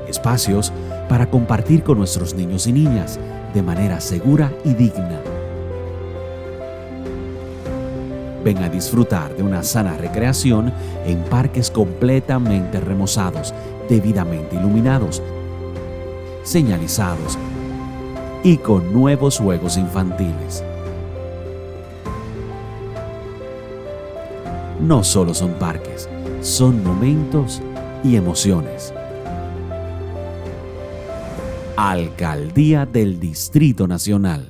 Espacios para compartir con nuestros niños y niñas de manera segura y digna. Ven a disfrutar de una sana recreación en parques completamente remozados, debidamente iluminados, señalizados y con nuevos juegos infantiles. No solo son parques, son momentos y emociones. Alcaldía del Distrito Nacional.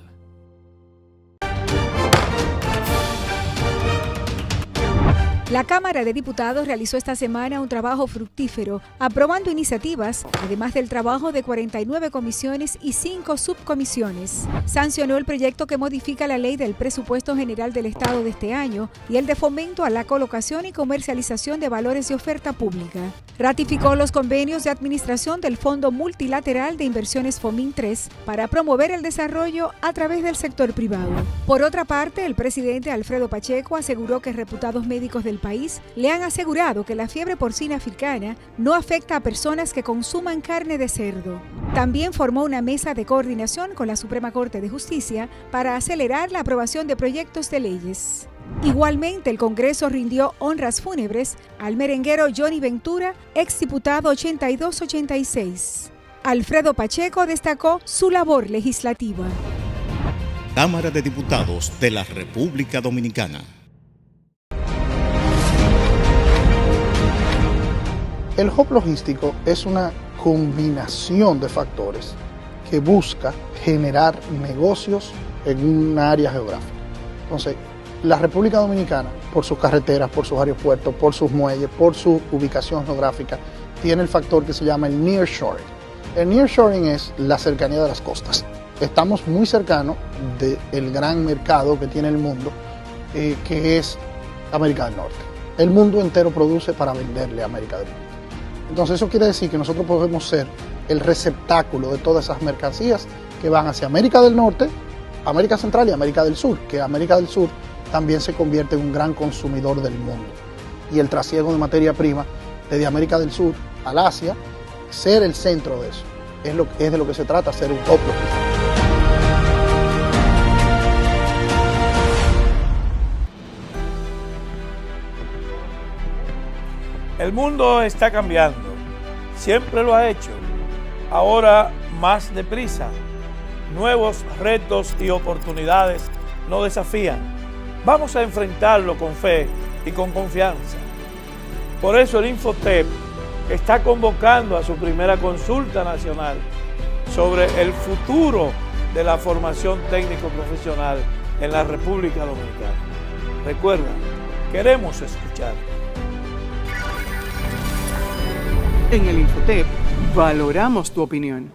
La Cámara de Diputados realizó esta semana un trabajo fructífero, aprobando iniciativas, además del trabajo de 49 comisiones y 5 subcomisiones. Sancionó el proyecto que modifica la ley del presupuesto general del Estado de este año y el de fomento a la colocación y comercialización de valores de oferta pública. Ratificó los convenios de administración del Fondo Multilateral de Inversiones FOMIN 3 para promover el desarrollo a través del sector privado. Por otra parte, el presidente Alfredo Pacheco aseguró que reputados médicos del país le han asegurado que la fiebre porcina africana no afecta a personas que consuman carne de cerdo. También formó una mesa de coordinación con la Suprema Corte de Justicia para acelerar la aprobación de proyectos de leyes. Igualmente, el Congreso rindió honras fúnebres al merenguero Johnny Ventura, exdiputado 82-86. Alfredo Pacheco destacó su labor legislativa. Cámara de Diputados de la República Dominicana. El hub logístico es una combinación de factores que busca generar negocios en un área geográfica. Entonces, la República Dominicana, por sus carreteras, por sus aeropuertos, por sus muelles, por su ubicación geográfica, tiene el factor que se llama el nearshoring. El nearshoring es la cercanía de las costas. Estamos muy cercanos del gran mercado que tiene el mundo, que es América del Norte. El mundo entero produce para venderle a América del Norte. Entonces eso quiere decir que nosotros podemos ser el receptáculo de todas esas mercancías que van hacia América del Norte, América Central y América del Sur, que América del Sur también se convierte en un gran consumidor del mundo. Y el trasiego de materia prima desde América del Sur al Asia, ser el centro de eso, es de lo que se trata, ser un hub logístico. El mundo está cambiando, siempre lo ha hecho, ahora más deprisa. Nuevos retos y oportunidades nos desafían. Vamos a enfrentarlo con fe y con confianza. Por eso el Infotep está convocando a su primera consulta nacional sobre el futuro de la formación técnico-profesional en la República Dominicana. Recuerda, queremos escuchar. En el Infotep valoramos tu opinión.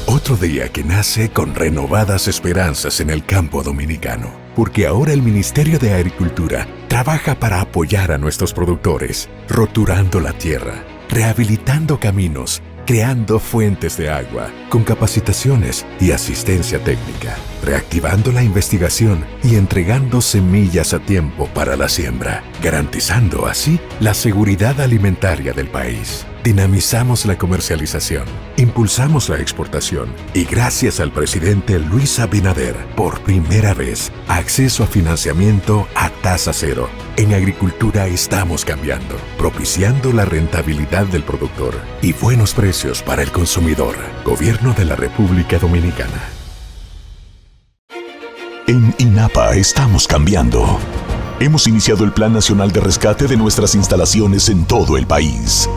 Otro día que nace con renovadas esperanzas en el campo dominicano, porque ahora el Ministerio de Agricultura trabaja para apoyar a nuestros productores, roturando la tierra, rehabilitando caminos, creando fuentes de agua, con capacitaciones y asistencia técnica, reactivando la investigación y entregando semillas a tiempo para la siembra, garantizando así la seguridad alimentaria del país. Dinamizamos la comercialización, impulsamos la exportación y gracias al presidente Luis Abinader, por primera vez, acceso a financiamiento a tasa cero. En agricultura estamos cambiando, propiciando la rentabilidad del productor y buenos precios para el consumidor. Gobierno de la República Dominicana. En INAPA estamos cambiando. Hemos iniciado el Plan Nacional de Rescate de nuestras instalaciones en todo el país.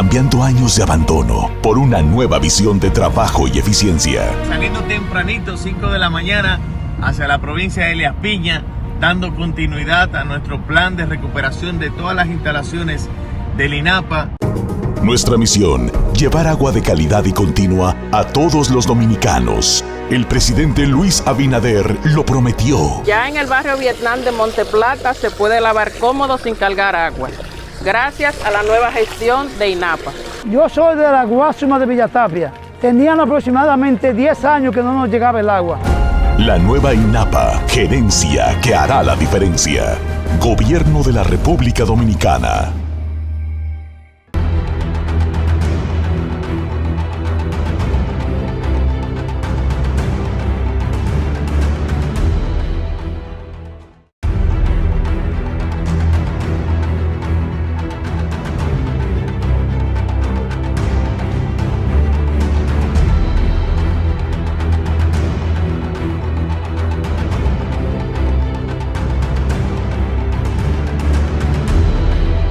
cambiando años de abandono por una nueva visión de trabajo y eficiencia. Saliendo tempranito, 5 de la mañana, hacia la provincia de Elías Piña, dando continuidad a nuestro plan de recuperación de todas las instalaciones del INAPA. Nuestra misión, llevar agua de calidad y continua a todos los dominicanos. El presidente Luis Abinader lo prometió. Ya en el barrio Vietnam de Monteplata se puede lavar cómodo sin cargar agua, gracias a la nueva gestión de INAPA. Yo soy de la Guásima de Villatapia. Tenían aproximadamente 10 años que no nos llegaba el agua. La nueva INAPA, gerencia que hará la diferencia. Gobierno de la República Dominicana.